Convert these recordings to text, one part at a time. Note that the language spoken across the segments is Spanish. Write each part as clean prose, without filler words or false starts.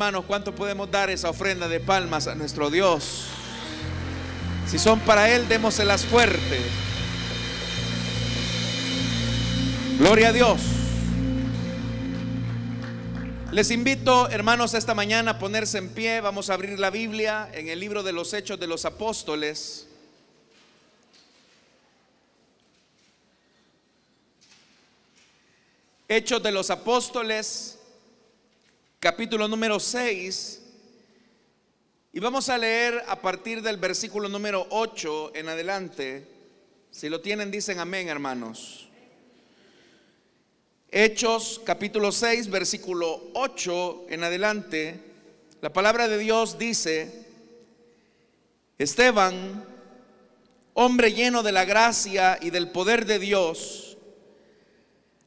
hermanos, ¿cuánto podemos dar esa ofrenda de palmas a nuestro Dios? Si son para Él, démoselas fuerte. Gloria a Dios. Les invito, hermanos, esta mañana a ponerse en pie. Vamos a abrir la Biblia en el libro de los Hechos de los Apóstoles. Hechos de los Apóstoles, capítulo número 6. Y vamos a leer a partir del versículo número 8 en adelante. Si lo tienen, dicen amén, hermanos. Hechos capítulo 6, versículo 8 en adelante. La palabra de Dios dice: Esteban, hombre lleno de la gracia y del poder de Dios,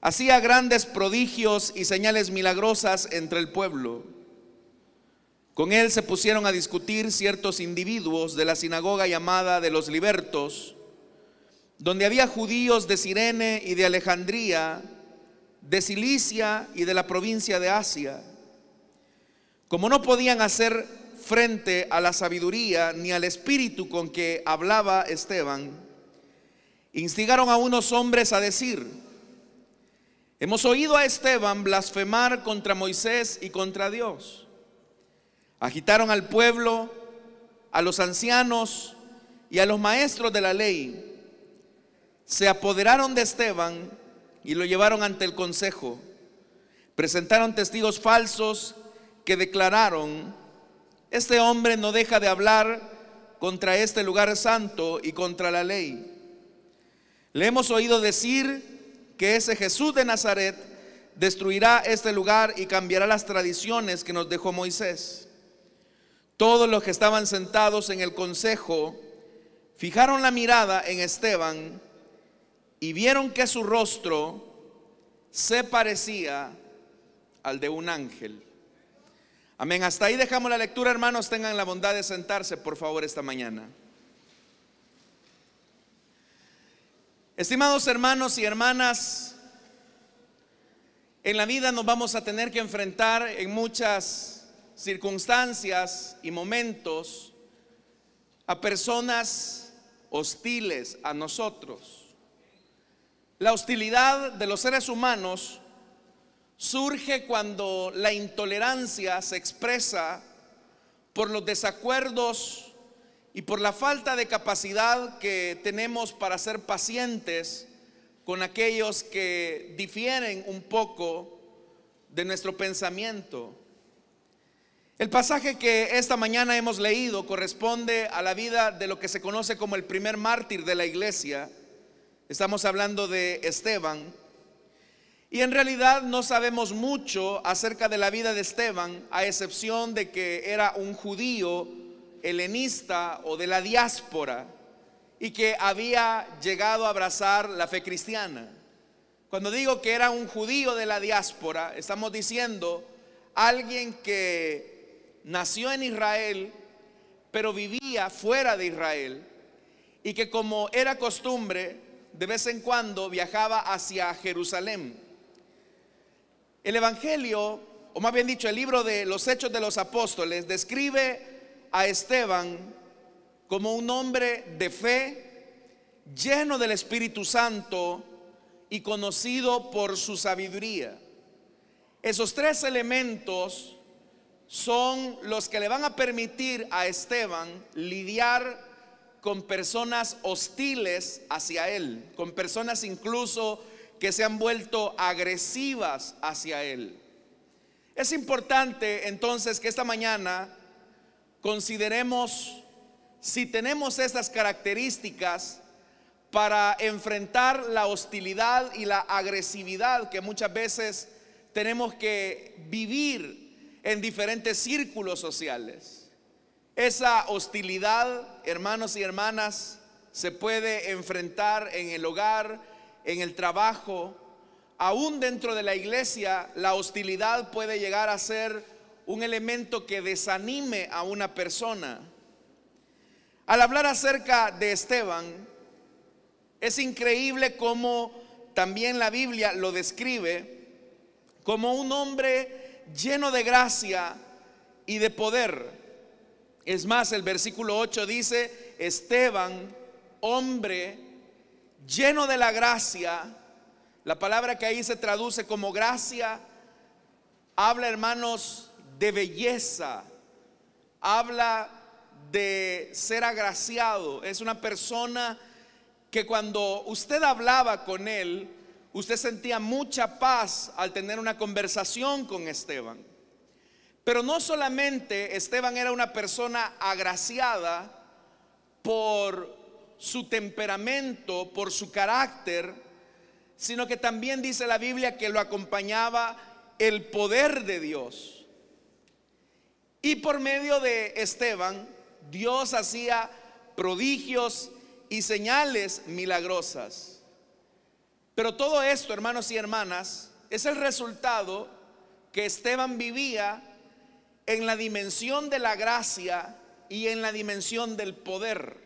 hacía grandes prodigios y señales milagrosas entre el pueblo. Con él se pusieron a discutir ciertos individuos de la sinagoga llamada de los Libertos, donde había judíos de Cirene y de Alejandría, de Cilicia y de la provincia de Asia. Como no podían hacer frente a la sabiduría ni al espíritu con que hablaba Esteban, instigaron a unos hombres a decir: hemos oído a Esteban blasfemar contra Moisés y contra Dios. Agitaron al pueblo, a los ancianos y a los maestros de la ley. Se apoderaron de Esteban y lo llevaron ante el consejo. Presentaron testigos falsos que declararon: este hombre no deja de hablar contra este lugar santo y contra la ley. Le hemos oído decir que ese Jesús de Nazaret destruirá este lugar y cambiará las tradiciones que nos dejó Moisés. Todos los que estaban sentados en el consejo fijaron la mirada en Esteban y vieron que su rostro se parecía al de un ángel. Amén. Hasta ahí dejamos la lectura, hermanos. Tengan la bondad de sentarse, por favor, esta mañana. Estimados hermanos y hermanas, en la vida nos vamos a tener que enfrentar en muchas circunstancias y momentos a personas hostiles a nosotros. La hostilidad de los seres humanos surge cuando la intolerancia se expresa por los desacuerdos y por la falta de capacidad que tenemos para ser pacientes con aquellos que difieren un poco de nuestro pensamiento. El pasaje que esta mañana hemos leído corresponde a la vida de lo que se conoce como el primer mártir de la iglesia. Estamos hablando de Esteban. Y en realidad no sabemos mucho acerca de la vida de Esteban, a excepción de que era un judío helenista o de la diáspora y que había llegado a abrazar la fe cristiana. Cuando digo que era un judío de la diáspora, estamos diciendo alguien que nació en Israel pero vivía fuera de Israel y que, como era costumbre, de vez en cuando viajaba hacia Jerusalén. El Evangelio, o más bien dicho, el libro de los Hechos de los Apóstoles, describe a Esteban como un hombre de fe, lleno del Espíritu Santo y conocido por su sabiduría. Esos tres elementos son los que le van a permitir a Esteban lidiar con personas hostiles hacia él, con personas incluso que se han vuelto agresivas hacia él. Es importante entonces que esta mañana consideremos si tenemos estas características para enfrentar la hostilidad y la agresividad que muchas veces tenemos que vivir en diferentes círculos sociales. Esa hostilidad, hermanos y hermanas, se puede enfrentar en el hogar, en el trabajo, aún dentro de la iglesia. La hostilidad puede llegar a ser un elemento que desanime a una persona. Al hablar acerca de Esteban, es increíble cómo también la Biblia lo describe como un hombre lleno de gracia y de poder. Es más, el versículo 8 dice: Esteban, hombre lleno de la gracia. La palabra que ahí se traduce como gracia habla, hermanos, de belleza, habla de ser agraciado. Es una persona que cuando usted hablaba con él, usted sentía mucha paz al tener una conversación con Esteban. Pero no solamente Esteban era una persona agraciada por su temperamento, por su carácter, sino que también dice la Biblia que lo acompañaba el poder de Dios. Y por medio de Esteban, Dios hacía prodigios y señales milagrosas. Pero todo esto, hermanos y hermanas, es el resultado que Esteban vivía en la dimensión de la gracia y en la dimensión del poder.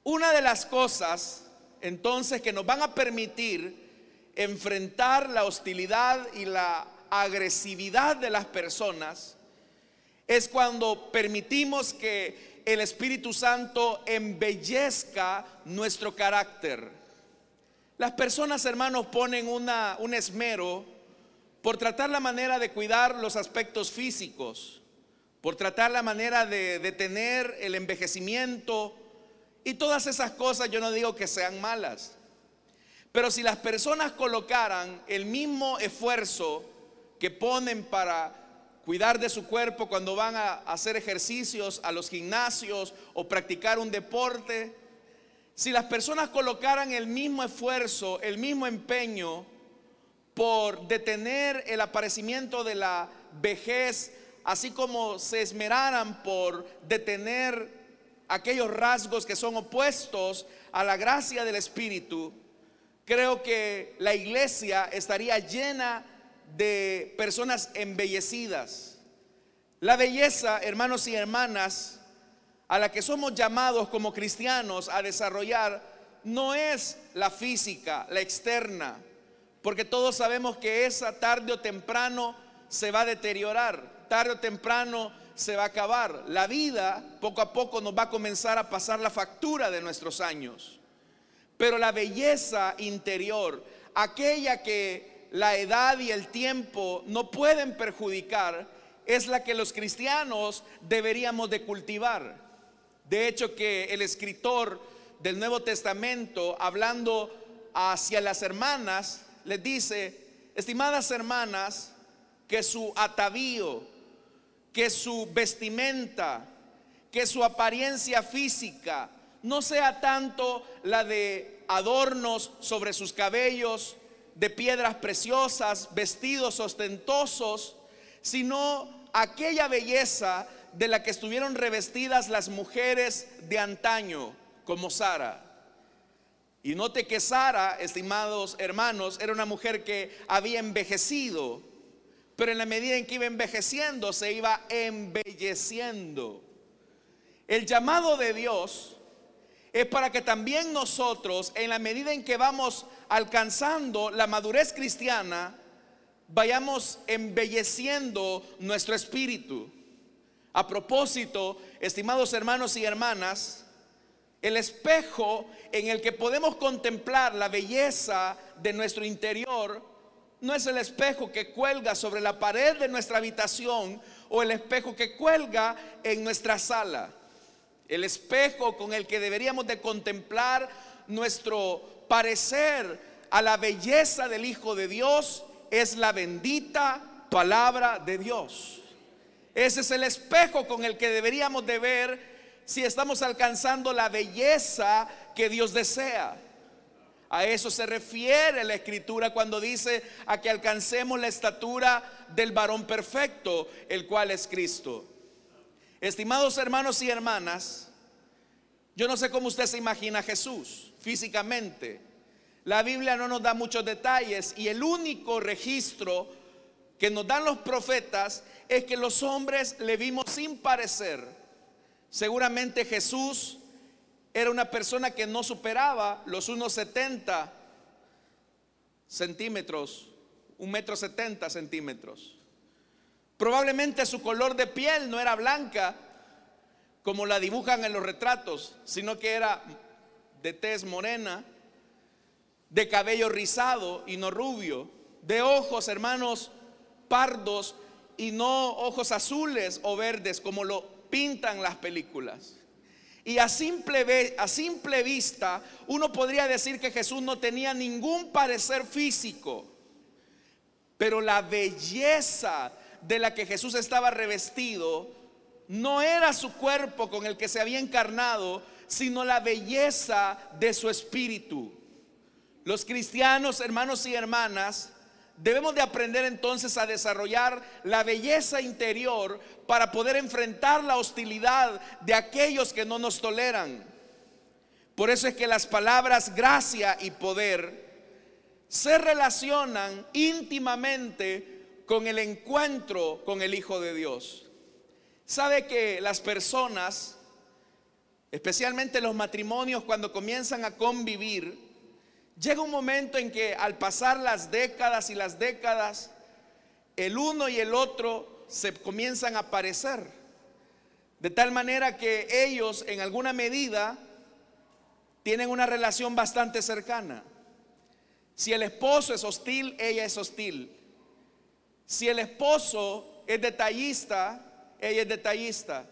Una de las cosas entonces que nos van a permitir enfrentar la hostilidad y la agresividad de las personas es cuando permitimos que el Espíritu Santo embellezca nuestro carácter. Las personas, hermanos, ponen un esmero por tratar la manera de cuidar los aspectos físicos, por tratar la manera de detener el envejecimiento y todas esas cosas. Yo no digo que sean malas, pero si las personas colocaran el mismo esfuerzo que ponen para cuidar de su cuerpo cuando van a hacer ejercicios a los gimnasios o practicar un deporte, si las personas colocaran el mismo esfuerzo, el mismo empeño por detener el aparecimiento de la vejez, así como se esmeraran por detener aquellos rasgos que son opuestos a la gracia del Espíritu, creo que la iglesia estaría llena de personas embellecidas. La belleza, hermanos y hermanas, a la que somos llamados como cristianos a desarrollar, no es la física, la externa, porque todos sabemos que esa tarde o temprano se va a deteriorar, tarde o temprano se va a acabar. La vida poco a poco nos va a comenzar a pasar la factura de nuestros años. Pero la belleza interior, aquella que la edad y el tiempo no pueden perjudicar, es la que los cristianos deberíamos de cultivar. De hecho, que el escritor del Nuevo Testamento, hablando hacia las hermanas, les dice: estimadas hermanas, que su atavío, que su vestimenta, que su apariencia física no sea tanto la de adornos sobre sus cabellos, de piedras preciosas, vestidos ostentosos, sino aquella belleza de la que estuvieron revestidas las mujeres de antaño, como Sara. Y note que Sara, estimados hermanos, era una mujer que había envejecido, pero en la medida en que iba envejeciendo, se iba embelleciendo. El llamado de Dios es para que también nosotros, en la medida en que vamos alcanzando la madurez cristiana, vayamos embelleciendo nuestro espíritu. A propósito, estimados hermanos y hermanas, el espejo en el que podemos contemplar la belleza de nuestro interior no es el espejo que cuelga sobre la pared de nuestra habitación o el espejo que cuelga en nuestra sala. El espejo con el que deberíamos de contemplar nuestro parecer a la belleza del Hijo de Dios es la bendita palabra de Dios. Ese es el espejo con el que deberíamos de ver si estamos alcanzando la belleza que Dios desea. A eso se refiere la Escritura cuando dice a que alcancemos la estatura del varón perfecto, el cual es Cristo. Estimados hermanos y hermanas, yo no sé cómo usted se imagina a Jesús físicamente. La Biblia no nos da muchos detalles y el único registro que nos dan los profetas es que los hombres le vimos sin parecer. Seguramente Jesús era una persona que no superaba los 1,70 centímetros, 1,70 centímetros. Probablemente su color de piel no era blanca como la dibujan en los retratos, sino que era de tez morena, de cabello rizado y no rubio, de ojos, hermanos, pardos y no ojos azules o verdes como lo pintan las películas. Y a simple vista uno podría decir que Jesús no tenía ningún parecer físico, pero la belleza de la que Jesús estaba revestido no era su cuerpo con el que se había encarnado, sino la belleza de su espíritu. Los cristianos, hermanos y hermanas, debemos de aprender entonces a desarrollar la belleza interior para poder enfrentar la hostilidad de aquellos que no nos toleran. Por eso es que las palabras gracia y poder se relacionan íntimamente con el encuentro con el Hijo de Dios. Sabe que las personas, especialmente los matrimonios, cuando comienzan a convivir, llega un momento en que al pasar las décadas y las décadas, el uno y el otro se comienzan a parecer, de tal manera que ellos en alguna medida tienen una relación bastante cercana. Si el esposo es hostil, ella es hostil. Si el esposo es detallista, ella es detallista.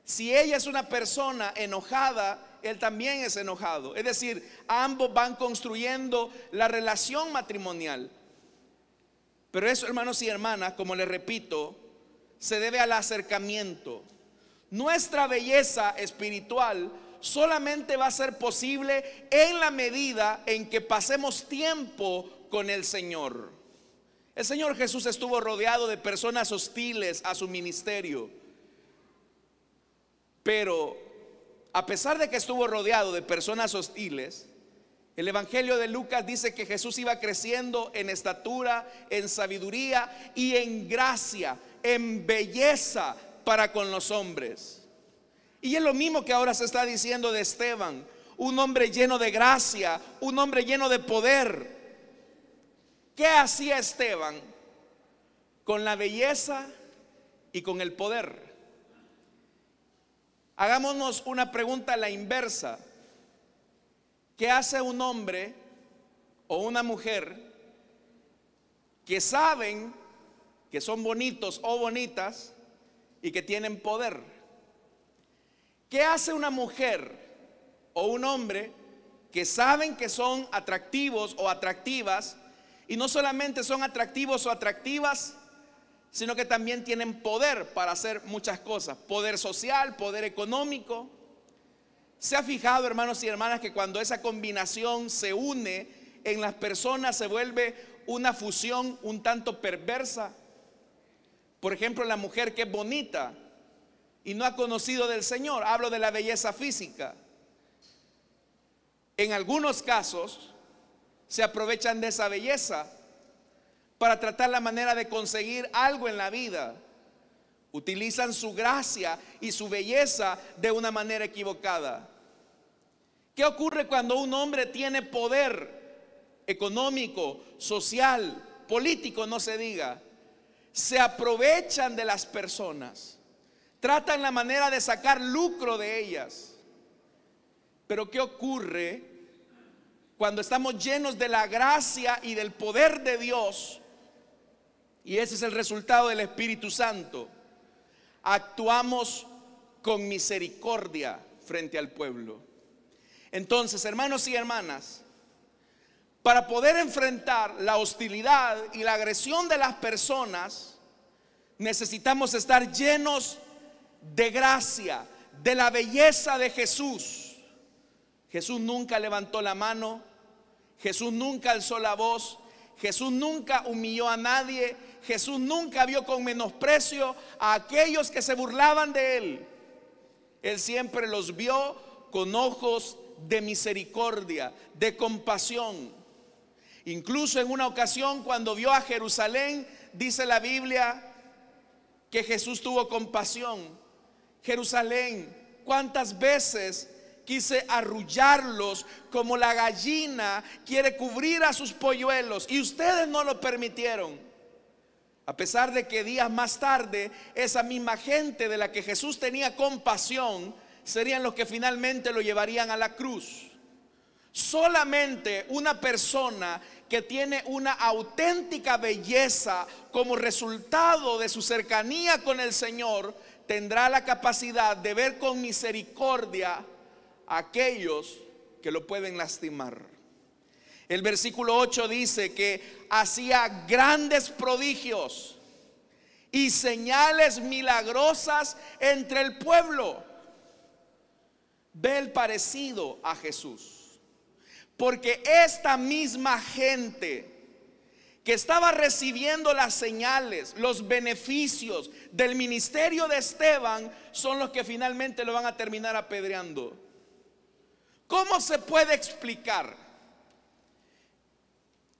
Si ella es una persona enojada, él también es enojado. Es decir, ambos van construyendo la relación matrimonial. Pero eso, hermanos y hermanas, como les repito, se debe al acercamiento. Nuestra belleza espiritual solamente va a ser posible en la medida en que pasemos tiempo con el Señor. El Señor Jesús estuvo rodeado de personas hostiles a su ministerio, pero a pesar de que estuvo rodeado de personas hostiles, el Evangelio de Lucas dice que Jesús iba creciendo en estatura, en sabiduría y en gracia, en belleza para con los hombres. Y es lo mismo que ahora se está diciendo de Esteban, un hombre lleno de gracia, un hombre lleno de poder. ¿Qué hacía Esteban con la belleza y con el poder? Hagámonos una pregunta a la inversa. ¿Qué hace un hombre o una mujer que saben que son bonitos o bonitas y que tienen poder? ¿Qué hace una mujer o un hombre que saben que son atractivos o atractivas y no solamente son atractivos o atractivas, sino que también tienen poder para hacer muchas cosas? Poder social, poder económico. ¿Se ha fijado, hermanos y hermanas, que cuando esa combinación se une en las personas se vuelve una fusión un tanto perversa? Por ejemplo, la mujer que es bonita y no ha conocido del Señor, hablo de la belleza física. En algunos casos se aprovechan de esa belleza para tratar la manera de conseguir algo en la vida. Utilizan su gracia y su belleza de una manera equivocada. ¿Qué ocurre cuando un hombre tiene poder económico, social, político, no se diga? Se aprovechan de las personas, tratan la manera de sacar lucro de ellas. Pero ¿qué ocurre cuando estamos llenos de la gracia y del poder de Dios? Y ese es el resultado del Espíritu Santo. Actuamos con misericordia frente al pueblo. Entonces, hermanos y hermanas, para poder enfrentar la hostilidad y la agresión de las personas, necesitamos estar llenos de gracia, de la belleza de Jesús. Jesús nunca levantó la mano, Jesús nunca alzó la voz, Jesús nunca humilló a nadie, Jesús nunca vio con menosprecio a aquellos que se burlaban de él. Él siempre los vio con ojos de misericordia, de compasión. Incluso en una ocasión, cuando vio a Jerusalén, dice la Biblia que Jesús tuvo compasión. Jerusalén, ¿cuántas veces quise arrullarlos como la gallina quiere cubrir a sus polluelos y ustedes no lo permitieron? A pesar de que días más tarde, esa misma gente de la que Jesús tenía compasión, serían los que finalmente lo llevarían a la cruz. Solamente una persona que tiene una auténtica belleza como resultado de su cercanía con el Señor tendrá la capacidad de ver con misericordia a aquellos que lo pueden lastimar. El versículo 8 dice que hacía grandes prodigios y señales milagrosas entre el pueblo. Ve el parecido a Jesús. Porque esta misma gente que estaba recibiendo las señales, los beneficios del ministerio de Esteban, son los que finalmente lo van a terminar apedreando. ¿Cómo se puede explicar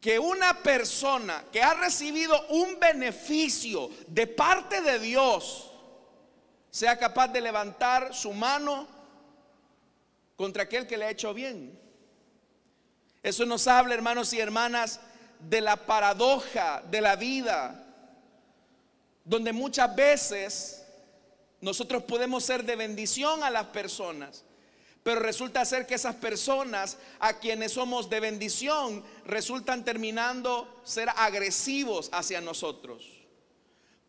que una persona que ha recibido un beneficio de parte de Dios sea capaz de levantar su mano contra aquel que le ha hecho bien? Eso nos habla, hermanos y hermanas, de la paradoja de la vida, donde muchas veces nosotros podemos ser de bendición a las personas, pero resulta ser que esas personas a quienes somos de bendición resultan terminando ser agresivos hacia nosotros.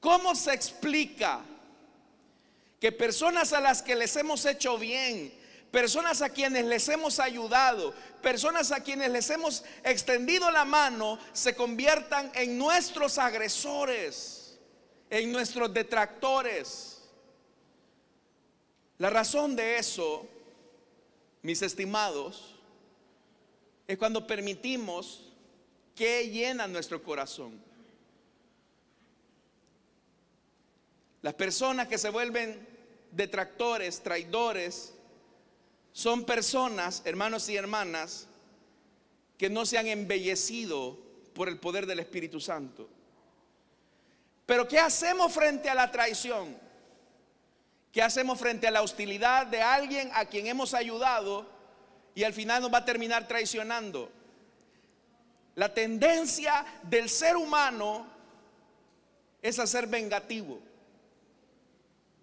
¿Cómo se explica que personas a las que les hemos hecho bien, personas a quienes les hemos ayudado, personas a quienes les hemos extendido la mano, se conviertan en nuestros agresores, en nuestros detractores? La razón de eso, mis estimados, es cuando permitimos que llena nuestro corazón. Las personas que se vuelven detractores, traidores, son personas, hermanos y hermanas, que no se han embellecido por el poder del Espíritu Santo. Pero ¿qué hacemos frente a la traición? ¿Qué hacemos frente a la hostilidad de alguien a quien hemos ayudado y al final nos va a terminar traicionando? La tendencia del ser humano es a ser vengativo.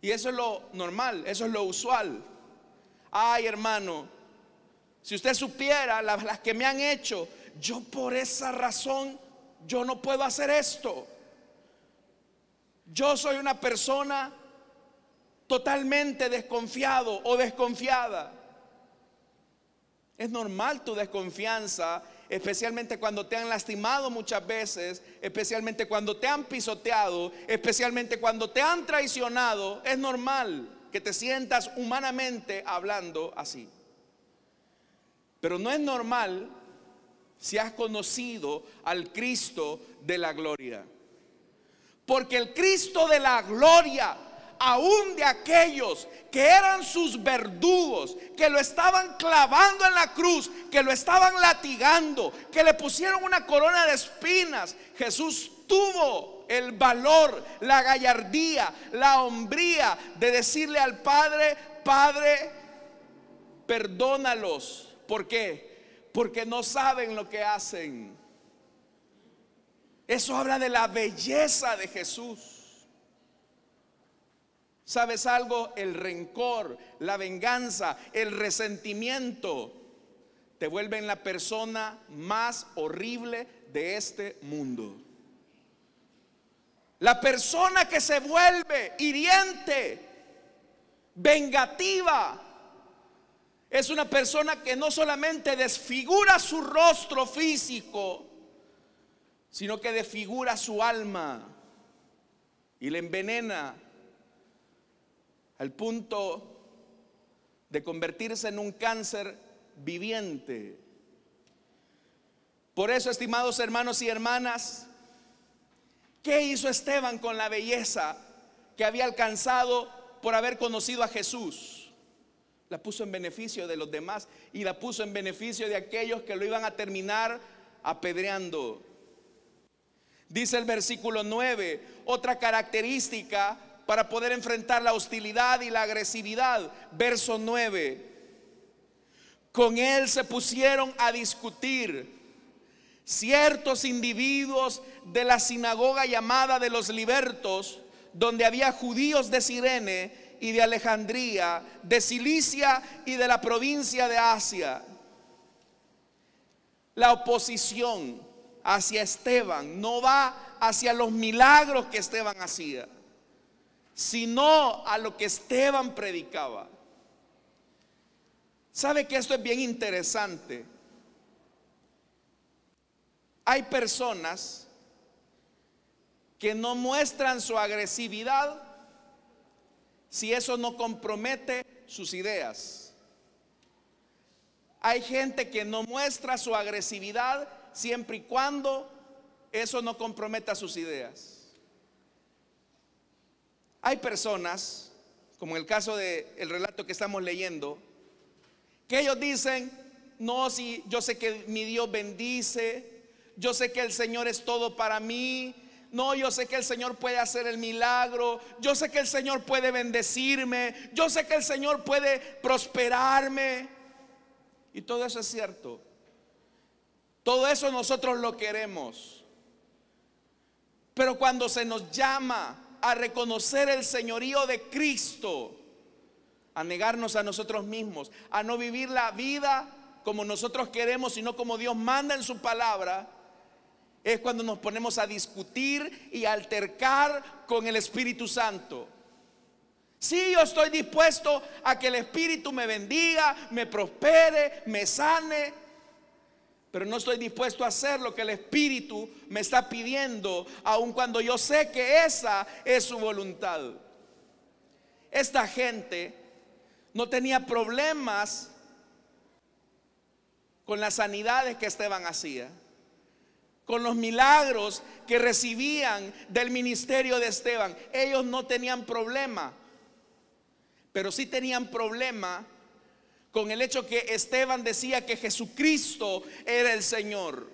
Y eso es lo normal, eso es lo usual. Ay, hermano, si usted supiera las que me han hecho, yo por esa razón, yo no puedo hacer esto. Yo soy una persona totalmente desconfiado o desconfiada. Es normal tu desconfianza, especialmente cuando te han lastimado muchas veces, especialmente cuando te han pisoteado, especialmente cuando te han traicionado. Es normal que te sientas humanamente hablando así. Pero no es normal si has conocido al Cristo de la gloria. Porque el Cristo de la gloria, aún de aquellos que eran sus verdugos, que lo estaban clavando en la cruz, que lo estaban latigando, que le pusieron una corona de espinas, Jesús tuvo el valor, la gallardía, la hombría de decirle al Padre: Padre, perdónalos. ¿Por qué? Porque no saben lo que hacen. Eso habla de la belleza de Jesús. ¿Sabes algo? El rencor, la venganza, el resentimiento te vuelven la persona más horrible de este mundo. La persona que se vuelve hiriente, vengativa, es una persona que no solamente desfigura su rostro físico, sino que desfigura su alma y le envenena al punto de convertirse en un cáncer viviente. Por eso, estimados hermanos y hermanas, ¿qué hizo Esteban con la belleza que había alcanzado por haber conocido a Jesús? La puso en beneficio de los demás y la puso en beneficio de aquellos que lo iban a terminar apedreando. Dice el versículo 9, otra característica para poder enfrentar la hostilidad y la agresividad. Verso 9: con él se pusieron a discutir ciertos individuos de la sinagoga llamada de los libertos, donde había judíos de Cirene y de Alejandría, de Cilicia y de la provincia de Asia. La oposición hacia Esteban no va hacia los milagros que Esteban hacía, sino a lo que Esteban predicaba. ¿Sabe que esto es bien interesante? Hay personas que no muestran su agresividad si eso no compromete sus ideas. Hay gente que no muestra su agresividad siempre y cuando eso no comprometa sus ideas. Hay personas, como en el caso del relato que estamos leyendo, que ellos dicen: no, si yo sé que mi Dios bendice, yo sé que el Señor es todo para mí, no, yo sé que el Señor puede hacer el milagro, yo sé que el Señor puede bendecirme, yo sé que el Señor puede prosperarme. Y todo eso es cierto. Todo eso nosotros lo queremos. Pero cuando se nos llama a reconocer el señorío de Cristo, a negarnos a nosotros mismos, a no vivir la vida como nosotros queremos, sino como Dios manda en su palabra, es cuando nos ponemos a discutir y a altercar con el Espíritu Santo. Sí, yo estoy dispuesto a que el Espíritu me bendiga, me prospere, me sane, pero no estoy dispuesto a hacer lo que el Espíritu me está pidiendo, aun cuando yo sé que esa es su voluntad. Esta gente no tenía problemas con las sanidades que Esteban hacía, con los milagros que recibían del ministerio de Esteban. Ellos no tenían problema, pero sí tenían problema con el hecho que Esteban decía que Jesucristo era el Señor.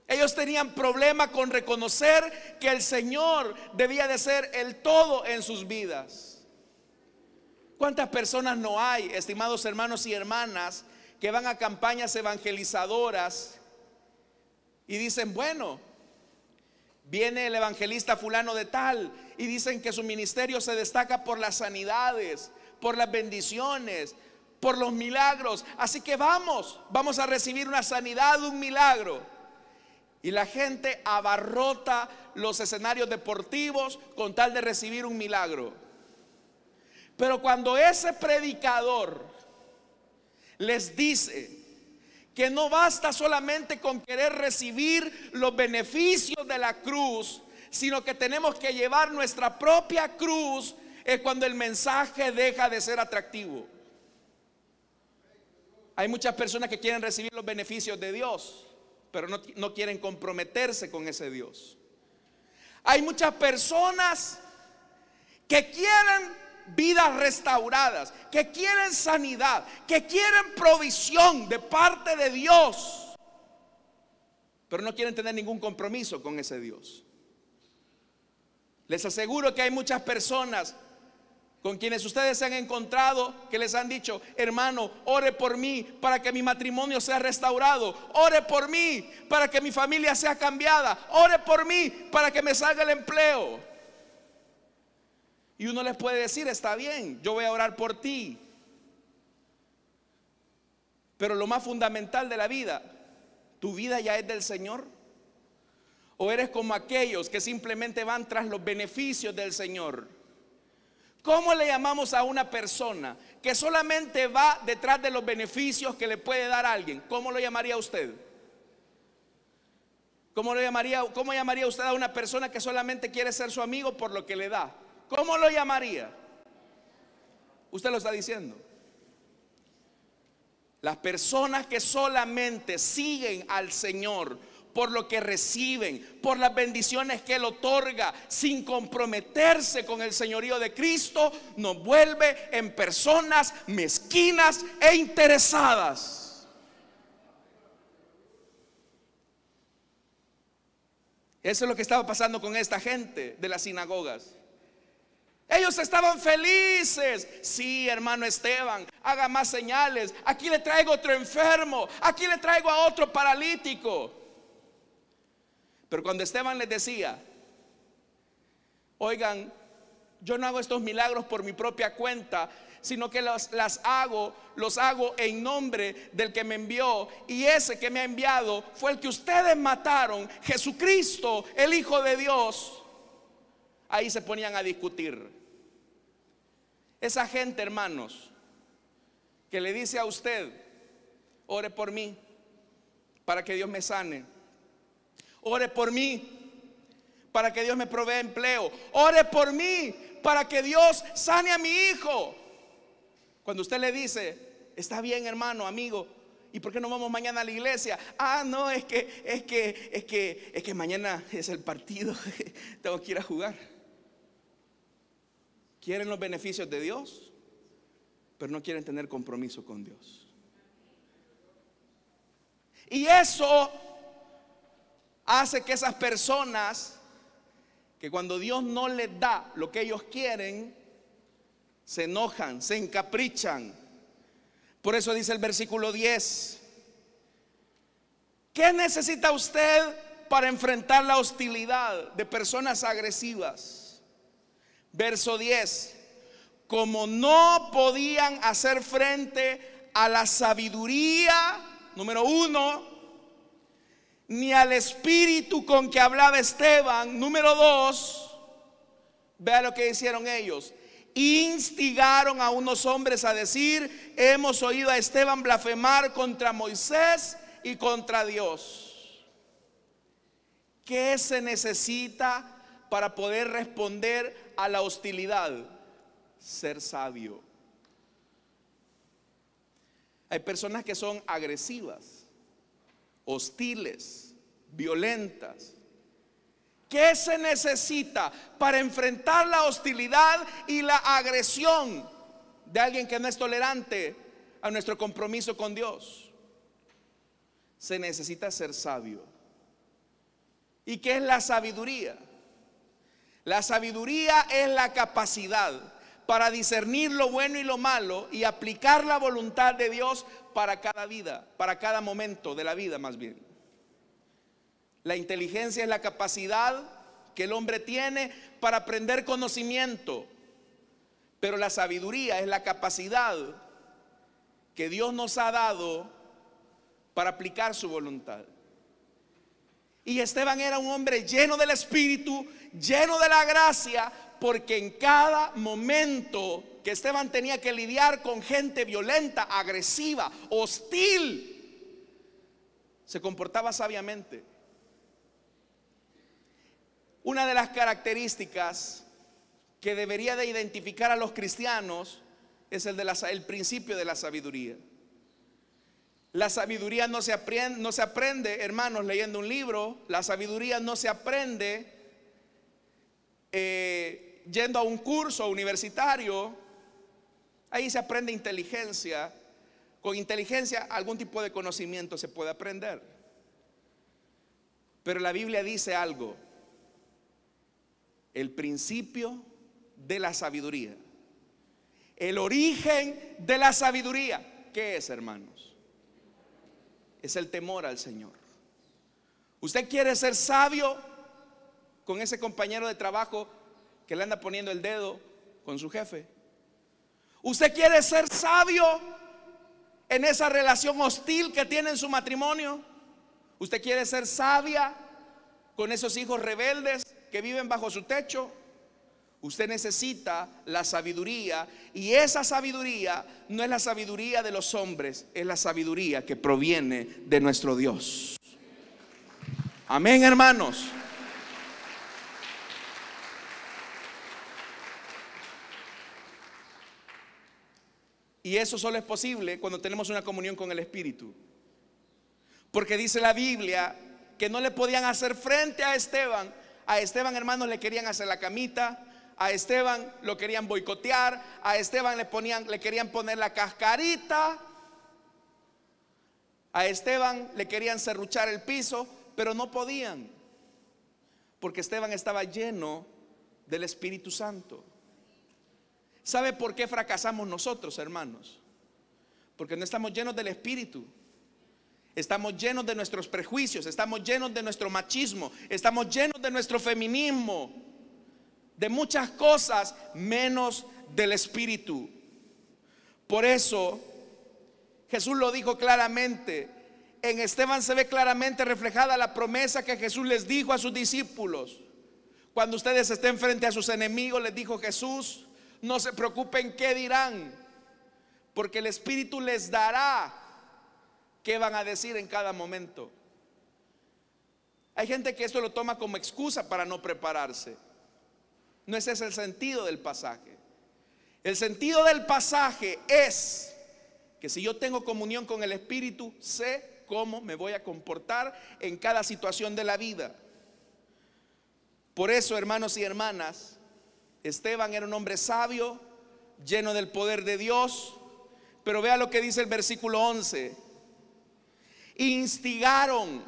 Ellos tenían problema con reconocer que el Señor debía de ser el todo en sus vidas. ¿Cuántas personas no hay, estimados hermanos y hermanas, que van a campañas evangelizadoras y dicen: bueno, viene el evangelista fulano de tal, y dicen que su ministerio se destaca por las sanidades, por las bendiciones, por los milagros, así que vamos a recibir una sanidad, un milagro? Y la gente abarrota los escenarios deportivos con tal de recibir un milagro. Pero cuando ese predicador les dice que no basta solamente con querer recibir los beneficios de la cruz, sino que tenemos que llevar nuestra propia cruz, es cuando el mensaje deja de ser atractivo. Hay muchas personas que quieren recibir los beneficios de Dios, pero no quieren comprometerse con ese Dios. Hay muchas personas que quieren vidas restauradas, que quieren sanidad, que quieren provisión de parte de Dios, pero no quieren tener ningún compromiso con ese Dios. Les aseguro que hay muchas personas con quienes ustedes se han encontrado que les han dicho: hermano, ore por mí para que mi matrimonio sea restaurado, ore por mí para que mi familia sea cambiada, ore por mí para que me salga el empleo. Y uno les puede decir: está bien, yo voy a orar por ti. Pero lo más fundamental de la vida, ¿tu vida ya es del Señor? ¿O eres como aquellos que simplemente van tras los beneficios del Señor? ¿Cómo le llamamos a una persona que solamente va detrás de los beneficios que le puede dar a alguien? ¿Cómo lo llamaría usted? ¿Cómo llamaría usted a una persona que solamente quiere ser su amigo por lo que le da? ¿Cómo lo llamaría? Usted lo está diciendo. Las personas que solamente siguen al Señor por lo que reciben, por las bendiciones que Él otorga, sin comprometerse con el señorío de Cristo, nos vuelve en personas mezquinas e interesadas. Eso es lo que estaba pasando con esta gente de las sinagogas. Ellos estaban felices. Sí, hermano Esteban, haga más señales. Aquí le traigo otro enfermo, aquí le traigo a otro paralítico. Pero cuando Esteban les decía: oigan, yo no hago estos milagros por mi propia cuenta, sino que los hago en nombre del que me envió, y ese que me ha enviado fue el que ustedes mataron, Jesucristo, el Hijo de Dios. Ahí se ponían a discutir. Esa gente, hermanos, que le dice a usted: ore por mí para que Dios me sane, ore por mí para que Dios me provea empleo, ore por mí para que Dios sane a mi hijo. Cuando usted le dice: está bien, hermano, amigo, ¿y por qué no vamos mañana a la iglesia? Ah, no, es que mañana es el partido, tengo que ir a jugar. Quieren los beneficios de Dios, pero no quieren tener compromiso con Dios. Y eso hace que esas personas, que cuando Dios no les da lo que ellos quieren, se enojan, se encaprichan. Por eso dice el versículo 10: ¿qué necesita usted para enfrentar la hostilidad de personas agresivas? Verso 10: como no podían hacer frente a la sabiduría, número 1, ni al espíritu con que hablaba Esteban, número 2, vea lo que hicieron ellos: instigaron a unos hombres a decir: hemos oído a Esteban blasfemar contra Moisés y contra Dios. ¿Qué se necesita para poder responder a la hostilidad? Ser sabio. Hay personas que son agresivas, hostiles, violentas. ¿Qué se necesita para enfrentar la hostilidad y la agresión de alguien que no es tolerante a nuestro compromiso con Dios? Se necesita ser sabio. ¿Y qué es la sabiduría? La sabiduría es la capacidad para discernir lo bueno y lo malo y aplicar la voluntad de Dios para cada vida, para cada momento de la vida más bien. La inteligencia es la capacidad que el hombre tiene para aprender conocimiento, pero la sabiduría es la capacidad que Dios nos ha dado para aplicar su voluntad. Y Esteban era un hombre lleno del Espíritu, lleno de la gracia, porque en cada momento que Esteban tenía que lidiar con gente violenta, agresiva, hostil, se comportaba sabiamente. Una de las características que debería de identificar a los cristianos es el principio de la sabiduría. La sabiduría no se aprende, hermanos, leyendo un libro. La sabiduría no se aprende yendo a un curso universitario. Ahí se aprende inteligencia. Con inteligencia algún tipo de conocimiento se puede aprender. Pero la Biblia dice algo: el principio de la sabiduría, el origen de la sabiduría. ¿Qué es, hermanos? Es el temor al Señor. ¿Usted quiere ser sabio con ese compañero de trabajo que le anda poniendo el dedo con su jefe? ¿Usted quiere ser sabio en esa relación hostil que tiene en su matrimonio? ¿Usted quiere ser sabia con esos hijos rebeldes que viven bajo su techo? Usted necesita la sabiduría, y esa sabiduría no es la sabiduría de los hombres, es la sabiduría que proviene de nuestro Dios. Amén, hermanos. Y eso solo es posible cuando tenemos una comunión con el Espíritu. Porque dice la Biblia que no le podían hacer frente a Esteban. A Esteban, hermanos, le querían hacer la camita. A Esteban lo querían boicotear. A Esteban le querían poner la cascarita. A Esteban le querían serruchar el piso, pero no podían, porque Esteban estaba lleno del Espíritu Santo. ¿Sabe por qué fracasamos nosotros, hermanos? Porque no estamos llenos del Espíritu. Estamos llenos de nuestros prejuicios, estamos llenos de nuestro machismo, estamos llenos de nuestro feminismo, de muchas cosas menos del Espíritu. Por eso Jesús lo dijo claramente. En Esteban se ve claramente reflejada la promesa que Jesús les dijo a sus discípulos. Cuando ustedes estén frente a sus enemigos, les dijo Jesús, no se preocupen qué dirán, porque el Espíritu les dará qué van a decir en cada momento. Hay gente que esto lo toma como excusa para no prepararse. No ese es el sentido del pasaje. El sentido del pasaje es que si yo tengo comunión con el Espíritu, sé cómo me voy a comportar en cada situación de la vida. Por eso, hermanos y hermanas, Esteban era un hombre sabio, lleno del poder de Dios. Pero vea lo que dice el versículo 11. Instigaron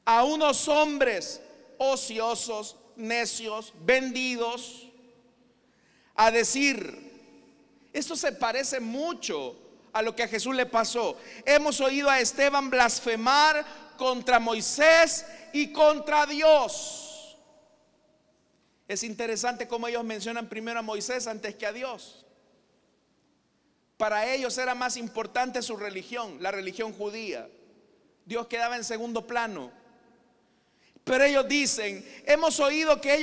a unos hombres ociosos, necios, vendidos, a decir, esto se parece mucho a lo que a Jesús le pasó. Hemos oído a Esteban blasfemar contra Moisés y contra Dios. Es interesante cómo ellos mencionan primero a Moisés antes que a Dios. Para ellos era más importante su religión, la religión judía. Dios quedaba en segundo plano. Pero ellos dicen, hemos oído que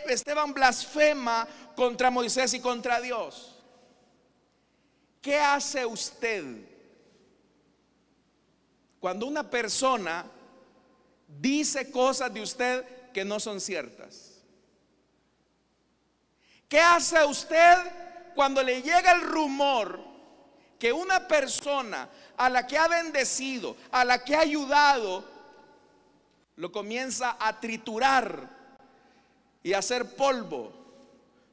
Esteban blasfema contra Moisés y contra Dios. ¿Qué hace usted cuando una persona dice cosas de usted que no son ciertas? ¿Qué hace usted cuando le llega el rumor que una persona a la que ha bendecido, a la que ha ayudado, lo comienza a triturar y a hacer polvo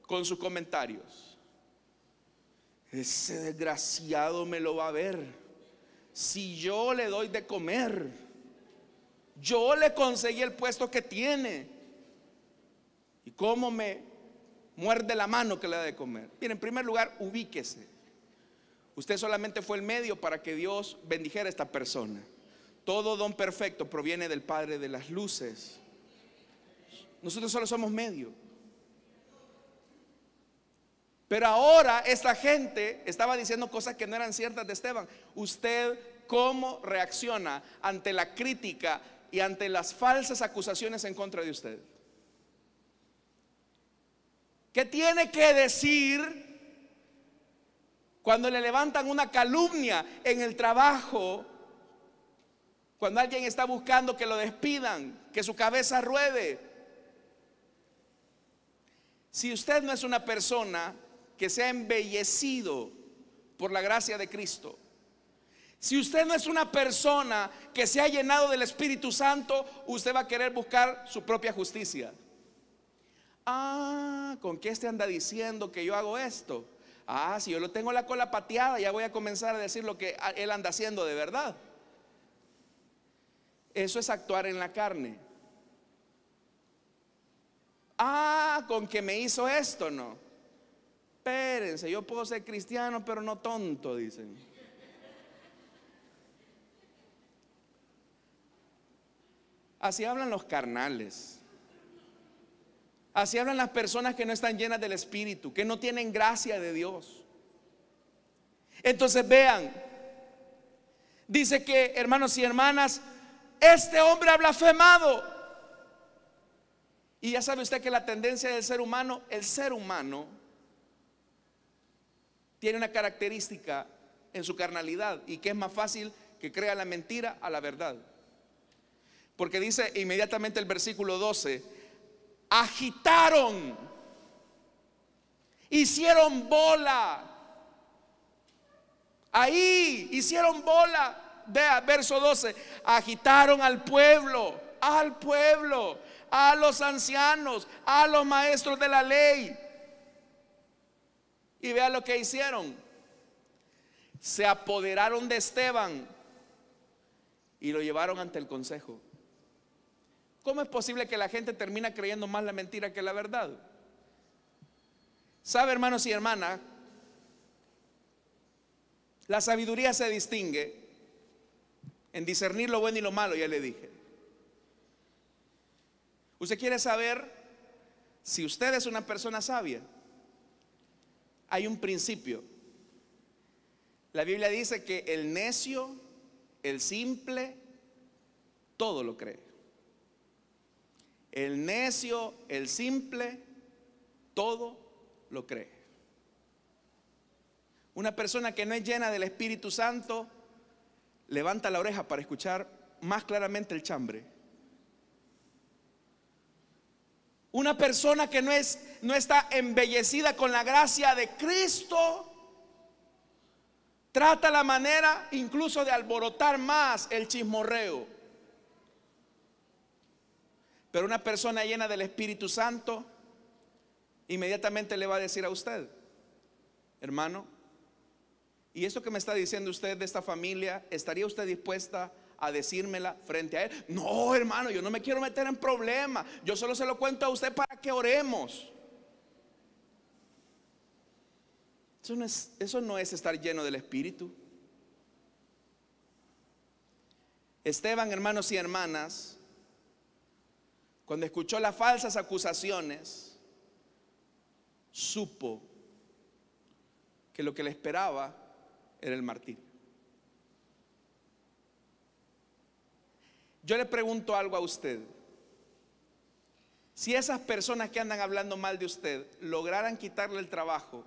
con sus comentarios? Ese desgraciado me lo va a ver. Si yo le doy de comer, yo le conseguí el puesto que tiene, y cómo me muerde la mano que le da de comer. Bien, en primer lugar, ubíquese. Usted solamente fue el medio para que Dios bendijera a esta persona. Todo don perfecto proviene del Padre de las luces. Nosotros solo somos medio. Pero ahora esta gente estaba diciendo cosas que no eran ciertas de Esteban. ¿Usted cómo reacciona ante la crítica y ante las falsas acusaciones en contra de usted? ¿Qué tiene que decir cuando le levantan una calumnia en el trabajo? Cuando alguien está buscando que lo despidan, que su cabeza ruede. Si usted no es una persona que se ha embellecido por la gracia de Cristo, si usted no es una persona que se ha llenado del Espíritu Santo, usted va a querer buscar su propia justicia. ¿Con qué este anda diciendo que yo hago esto? Si yo lo tengo la cola pateada, ya voy a comenzar a decir lo que él anda haciendo de verdad. Eso es actuar en la carne. Con que me hizo esto, no. Espérense, yo puedo ser cristiano, pero no tonto, dicen. Así hablan los carnales. Así hablan las personas que no están llenas del Espíritu, que no tienen gracia de Dios. Entonces vean, dice que, hermanos y hermanas, este hombre ha blasfemado. Y ya sabe usted que la tendencia del ser humano, el ser humano tiene una característica en su carnalidad, y que es más fácil que crea la mentira a la verdad. Porque dice inmediatamente el versículo 12: agitaron, hicieron bola. Ahí hicieron bola. Vea, verso 12: agitaron al pueblo, a los ancianos, a los maestros de la ley. Y vea lo que hicieron: se apoderaron de Esteban y lo llevaron ante el consejo. ¿Cómo es posible que la gente termina creyendo más la mentira que la verdad? ¿Sabe, hermanos y hermanas? La sabiduría se distingue en discernir lo bueno y lo malo, ya le dije. ¿Usted quiere saber si usted es una persona sabia? Hay un principio. La Biblia dice que el necio, el simple, todo lo cree. El necio, el simple, todo lo cree. Una persona que no es llena del Espíritu Santo levanta la oreja para escuchar más claramente el chambre. Una persona que no está embellecida con la gracia de Cristo trata la manera incluso de alborotar más el chismorreo. Pero una persona llena del Espíritu Santo inmediatamente le va a decir a usted: hermano, ¿y esto que me está diciendo usted de esta familia, estaría usted dispuesta a decírmela frente a él? No, hermano, yo no me quiero meter en problemas, yo solo se lo cuento a usted para que oremos. Eso no es estar lleno del Espíritu. Esteban, hermanos y hermanas, cuando escuchó las falsas acusaciones, supo que lo que le esperaba era el martirio. Yo le pregunto algo a usted: si esas personas que andan hablando mal de usted lograran quitarle el trabajo,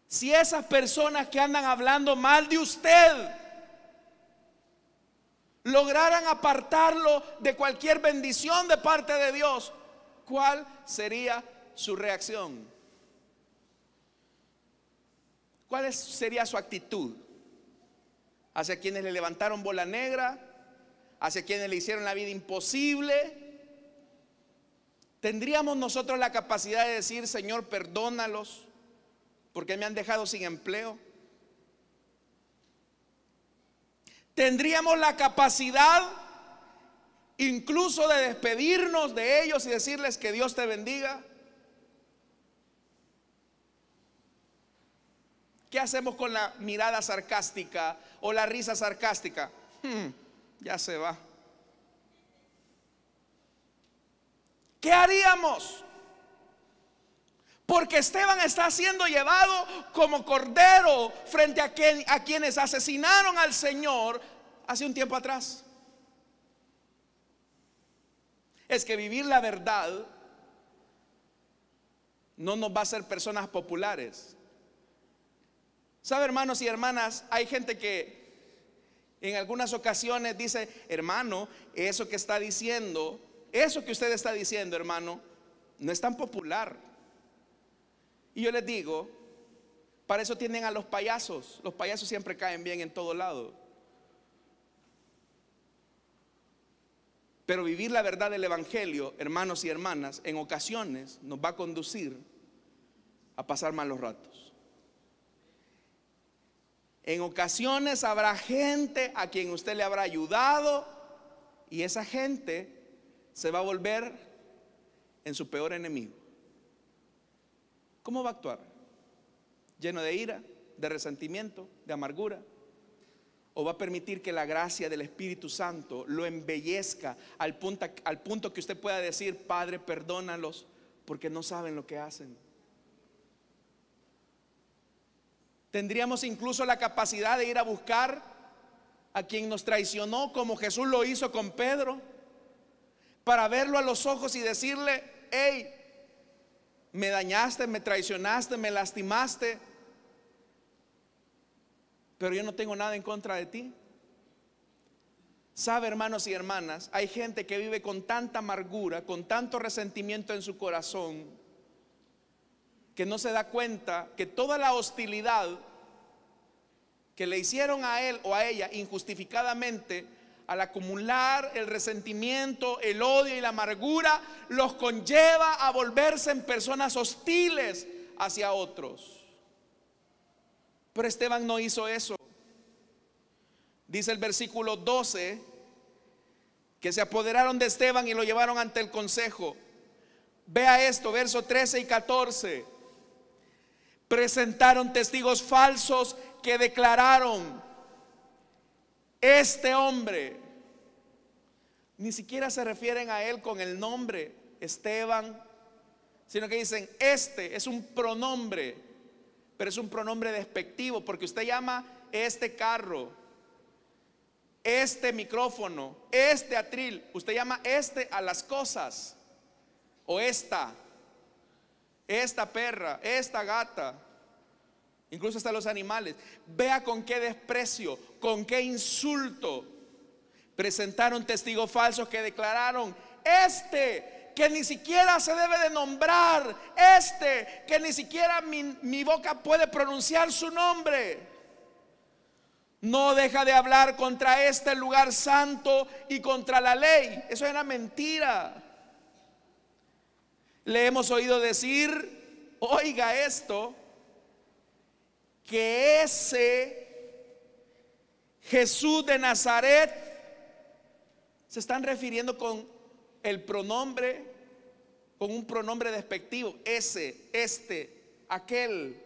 si esas personas que andan hablando mal de usted lograran apartarlo de cualquier bendición de parte de Dios, ¿cuál sería su reacción? ¿Cuál sería su actitud hacia quienes le levantaron bola negra, hacia quienes le hicieron la vida imposible? ¿Tendríamos nosotros la capacidad de decir: Señor, perdónalos porque me han dejado sin empleo? ¿Tendríamos la capacidad incluso de despedirnos de ellos y decirles que Dios te bendiga? ¿Qué hacemos con la mirada sarcástica o la risa sarcástica? Ya se va. ¿Qué haríamos? Porque Esteban está siendo llevado como cordero frente a quienes asesinaron al Señor hace un tiempo atrás. Es que vivir la verdad no nos va a hacer personas populares. ¿Sabe, hermanos y hermanas? Hay gente que en algunas ocasiones dice: hermano, eso que está diciendo, eso que usted está diciendo, hermano, no es tan popular. Y yo les digo: para eso tienen a los payasos. Los payasos siempre caen bien en todo lado. Pero vivir la verdad del Evangelio, hermanos y hermanas, en ocasiones nos va a conducir a pasar malos ratos. En ocasiones habrá gente a quien usted le habrá ayudado y esa gente se va a volver en su peor enemigo. ¿Cómo va a actuar? ¿Lleno de ira, de resentimiento, de amargura? ¿O va a permitir que la gracia del Espíritu Santo lo embellezca al punto que usted pueda decir: Padre, perdónalos porque no saben lo que hacen? Tendríamos incluso la capacidad de ir a buscar a quien nos traicionó, como Jesús lo hizo con Pedro, para verlo a los ojos y decirle: hey, me dañaste, me traicionaste, me lastimaste, pero yo no tengo nada en contra de ti. Sabe, hermanos y hermanas, hay gente que vive con tanta amargura, con tanto resentimiento en su corazón, que no se da cuenta que toda la hostilidad que le hicieron a él o a ella injustificadamente, al acumular el resentimiento, el odio y la amargura, los conlleva a volverse en personas hostiles hacia otros. Pero Esteban no hizo eso. Dice el versículo 12 que se apoderaron de Esteban y lo llevaron ante el consejo. Vea esto, versos 13 y 14. Presentaron testigos falsos que declararon: este hombre. Ni siquiera se refieren a él con el nombre Esteban, sino que dicen: este es un pronombre, pero es un pronombre despectivo, porque usted llama este carro, este micrófono, este atril, usted llama este a las cosas, o esta perra, esta gata, incluso hasta los animales. Vea con qué desprecio, con qué insulto presentaron testigos falsos que declararon: este que ni siquiera se debe de nombrar, este que ni siquiera mi boca puede pronunciar su nombre, no deja de hablar contra este lugar santo y contra la ley. Eso era mentira. Le hemos oído decir, oiga esto, que ese Jesús de Nazaret, se están refiriendo con el pronombre, con un pronombre despectivo: ese, este, aquel.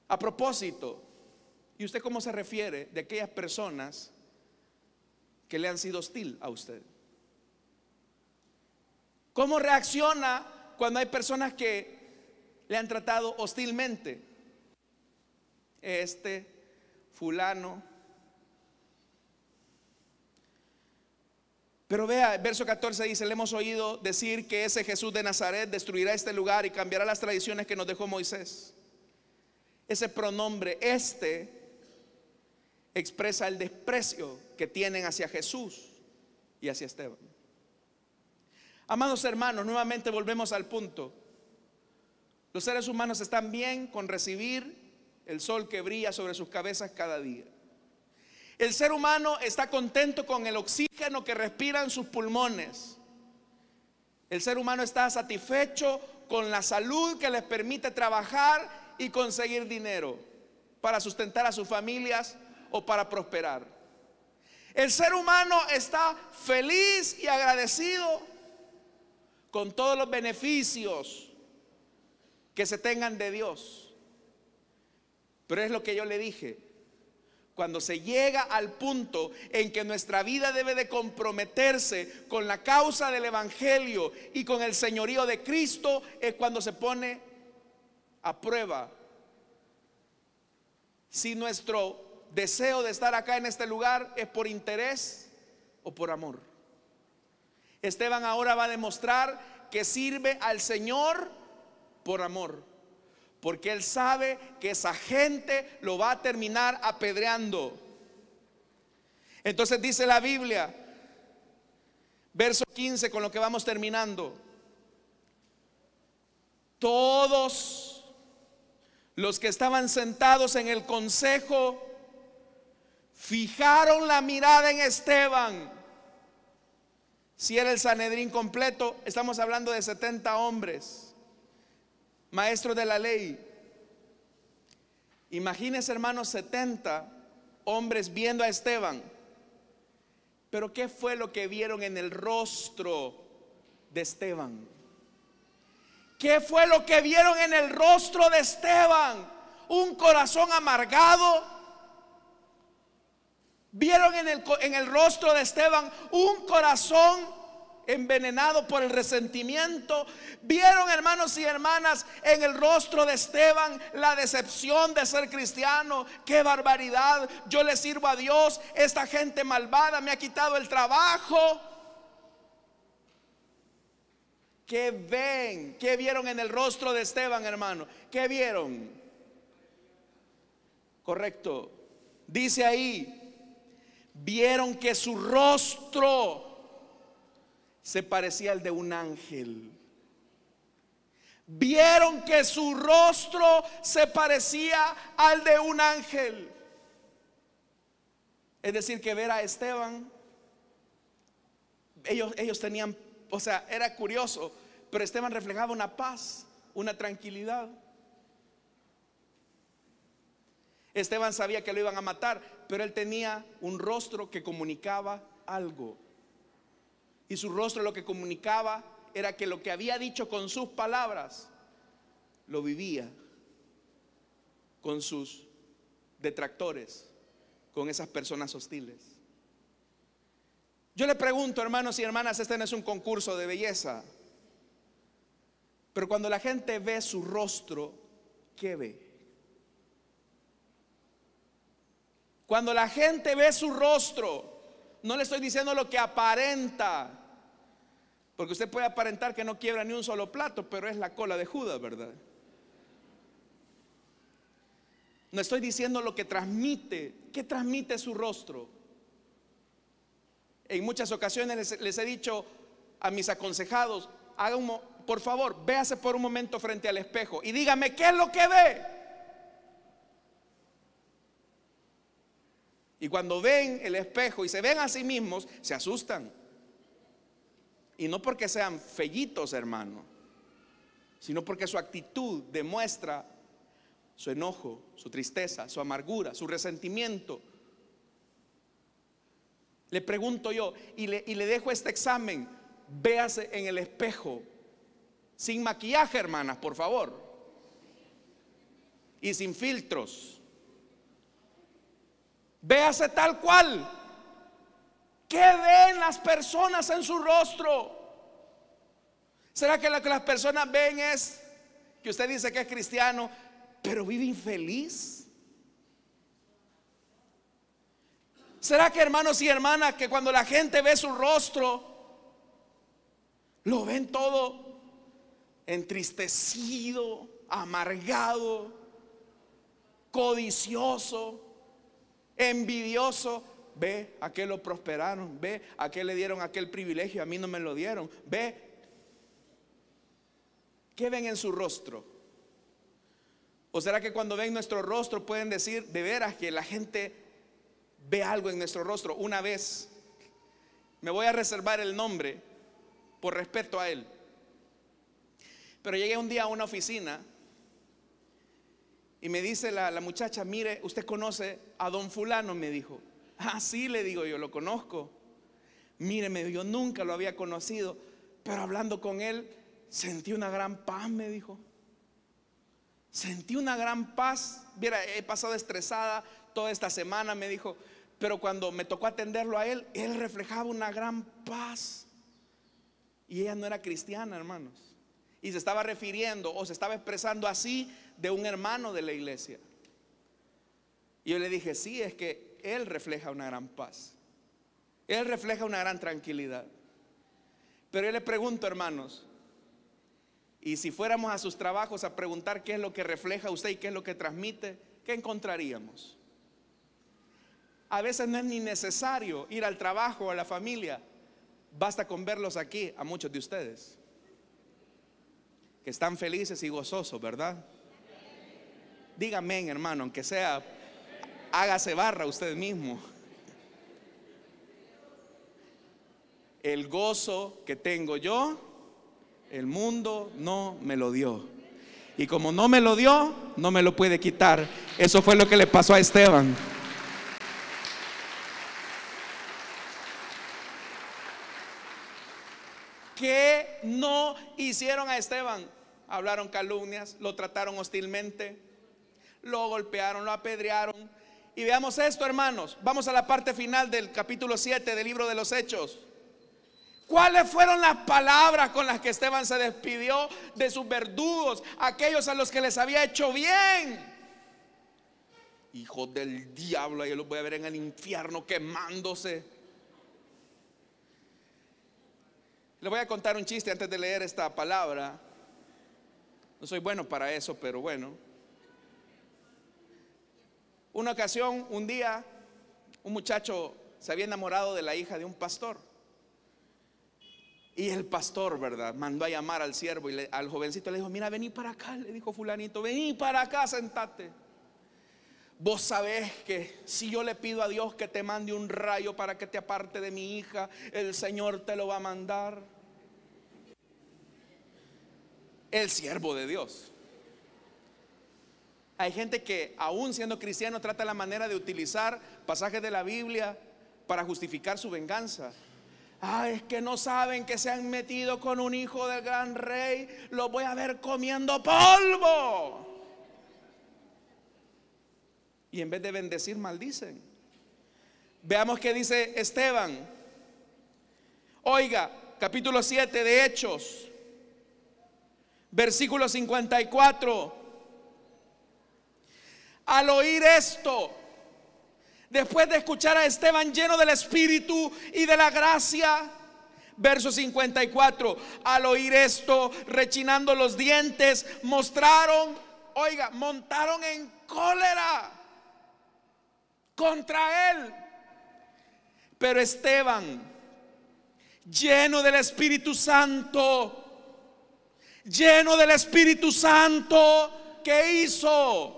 A propósito, ¿y usted cómo se refiere de aquellas personas que le han sido hostil a usted? ¿Cómo reacciona cuando hay personas que le han tratado hostilmente? Este fulano. Pero vea, el verso 14 dice: le hemos oído decir que ese Jesús de Nazaret destruirá este lugar y cambiará las tradiciones que nos dejó Moisés. Ese pronombre este expresa el desprecio que tienen hacia Jesús y hacia Esteban. Amados hermanos, nuevamente volvemos al punto. Los seres humanos están bien con recibir el sol que brilla sobre sus cabezas cada día. El ser humano está contento con el oxígeno que respiran sus pulmones. El ser humano está satisfecho con la salud que les permite trabajar y conseguir dinero para sustentar a sus familias o para prosperar. El ser humano está feliz y agradecido con todos los beneficios que se tengan de Dios. Pero es lo que yo le dije: cuando se llega al punto en que nuestra vida debe de comprometerse con la causa del evangelio y con el señorío de Cristo, es cuando se pone a prueba si nuestro deseo de estar acá en este lugar es por interés o por amor. Esteban ahora va a demostrar que sirve al Señor por amor, porque él sabe que esa gente lo va a terminar apedreando. Entonces dice la Biblia, verso 15, con lo que vamos terminando: todos los que estaban sentados en el consejo fijaron la mirada en Esteban. Si era el Sanedrín completo, estamos hablando de 70 hombres, maestros de la ley. Imagínense, hermanos, 70 hombres viendo a Esteban. Pero ¿qué fue lo que vieron en el rostro de Esteban? ¿Qué fue lo que vieron en el rostro de Esteban? Un corazón amargado. Vieron en el rostro de Esteban un corazón envenenado por el resentimiento. Vieron, hermanos y hermanas, en el rostro de Esteban la decepción de ser cristiano. ¡Qué barbaridad! Yo le sirvo a Dios, esta gente malvada me ha quitado el trabajo. ¿Qué ven? ¿Qué vieron en el rostro de Esteban, hermano? ¿Qué vieron? Correcto. Dice ahí: vieron que su rostro se parecía al de un ángel. Vieron que su rostro se parecía al de un ángel. Es decir, que ver a Esteban, ellos tenían, o sea, era curioso, pero Esteban reflejaba una paz, una tranquilidad. Esteban sabía que lo iban a matar, pero él tenía un rostro que comunicaba algo. Y su rostro lo que comunicaba era que lo que había dicho con sus palabras lo vivía con sus detractores, con esas personas hostiles. Yo le pregunto, hermanos y hermanas, este no es un concurso de belleza, pero cuando la gente ve su rostro, ¿qué ve? Cuando la gente ve su rostro, no le estoy diciendo lo que aparenta, porque usted puede aparentar que no quiebra ni un solo plato, pero es la cola de Judas, ¿verdad? No estoy diciendo lo que transmite. ¿Qué transmite su rostro? En muchas ocasiones les he dicho a mis aconsejados, por favor, véase por un momento frente al espejo y dígame qué es lo que ve. Y cuando ven el espejo y se ven a sí mismos, se asustan. Y no porque sean fellitos, hermano, sino porque su actitud demuestra su enojo, su tristeza, su amargura, su resentimiento. Le pregunto yo y le dejo este examen: véase en el espejo sin maquillaje, hermanas, por favor, y sin filtros. Véase tal cual. ¿Qué ven las personas en su rostro? ¿Será que lo que las personas ven es que usted dice que es cristiano, pero vive infeliz? ¿Será que, hermanos y hermanas, que cuando la gente ve su rostro, lo ven todo entristecido, amargado, codicioso, envidioso? Ve, a qué lo prosperaron, ve, a qué le dieron aquel privilegio, a mí no me lo dieron. Ve, ¿qué ven en su rostro? ¿O será que cuando ven nuestro rostro pueden decir de veras que la gente ve algo en nuestro rostro? Una vez, me voy a reservar el nombre por respeto a él, pero llegué un día a una oficina y me dice la muchacha: mire, ¿usted conoce a don fulano? Me dijo. Ah, sí, le digo yo, lo conozco. Mire, me dijo, yo nunca lo había conocido, pero hablando con él sentí una gran paz, me dijo. Sentí una gran paz. Mira, he pasado estresada toda esta semana, me dijo, pero cuando me tocó atenderlo a él, él reflejaba una gran paz. Y ella no era cristiana, hermanos, y se estaba refiriendo o se estaba expresando así de un hermano de la iglesia. Y yo le dije: sí, es que él refleja una gran paz, él refleja una gran tranquilidad. Pero yo le pregunto, hermanos, y si fuéramos a sus trabajos a preguntar qué es lo que refleja usted y qué es lo que transmite, ¿qué encontraríamos? A veces no es ni necesario ir al trabajo o a la familia, basta con verlos aquí, a muchos de ustedes que están felices y gozosos, ¿verdad? Dígame, hermano, aunque sea, hágase barra usted mismo. El gozo que tengo yo, el mundo no me lo dio, y como no me lo dio, no me lo puede quitar. Eso fue lo que le pasó a Esteban. ¿Qué no hicieron a Esteban? Hablaron calumnias, lo trataron hostilmente, lo golpearon, lo apedrearon. Y veamos esto, hermanos. Vamos a la parte final del capítulo 7 del libro de los Hechos. ¿Cuáles fueron las palabras con las que Esteban se despidió de sus verdugos, aquellos a los que les había hecho bien? Hijos del diablo, yo los voy a ver en el infierno quemándose. Les voy a contar un chiste antes de leer esta palabra. No soy bueno para eso, pero bueno. Una ocasión, un día, un muchacho se había enamorado de la hija de un pastor. Y el pastor, ¿verdad?, mandó a llamar al siervo y al jovencito le dijo: mira, vení para acá, le dijo fulanito, vení para acá, sentate. Vos sabés que si yo le pido a Dios que te mande un rayo para que te aparte de mi hija, el Señor te lo va a mandar. El siervo de Dios. Hay gente que aún siendo cristiano trata la manera de utilizar pasajes de la Biblia para justificar su venganza. Ah, es que no saben que se han metido con un hijo del gran rey. Los voy a ver comiendo polvo. Y en vez de bendecir, maldicen. Veamos qué dice Esteban. Oiga, capítulo 7 de Hechos, versículo 54. Al oír esto, después de escuchar a Esteban lleno del Espíritu y de la gracia, verso 54, al oír esto, rechinando los dientes, montaron en cólera contra él. Pero Esteban, lleno del Espíritu Santo, ¿qué hizo?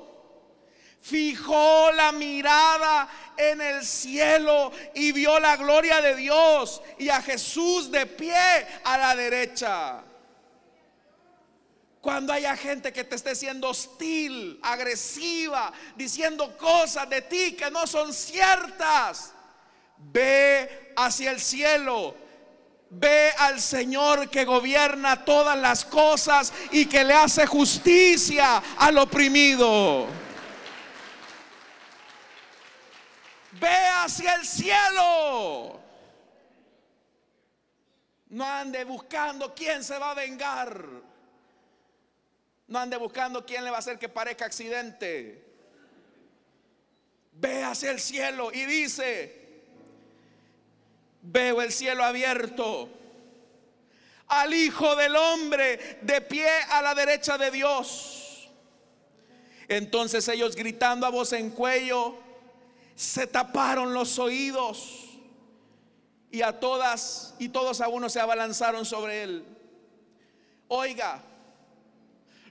Fijó la mirada en el cielo y vio la gloria de Dios y a Jesús de pie a la derecha. Cuando haya gente que te esté siendo hostil, agresiva, diciendo cosas de ti que no son ciertas, ve hacia el cielo. Ve al Señor que gobierna todas las cosas y que le hace justicia al oprimido. Ve hacia el cielo. No ande buscando quién se va a vengar. No ande buscando quién le va a hacer que parezca accidente. Ve hacia el cielo y dice: veo el cielo abierto, al Hijo del Hombre de pie a la derecha de Dios. Entonces ellos, gritando a voz en cuello, se taparon los oídos y todos a uno se abalanzaron sobre él. Oiga,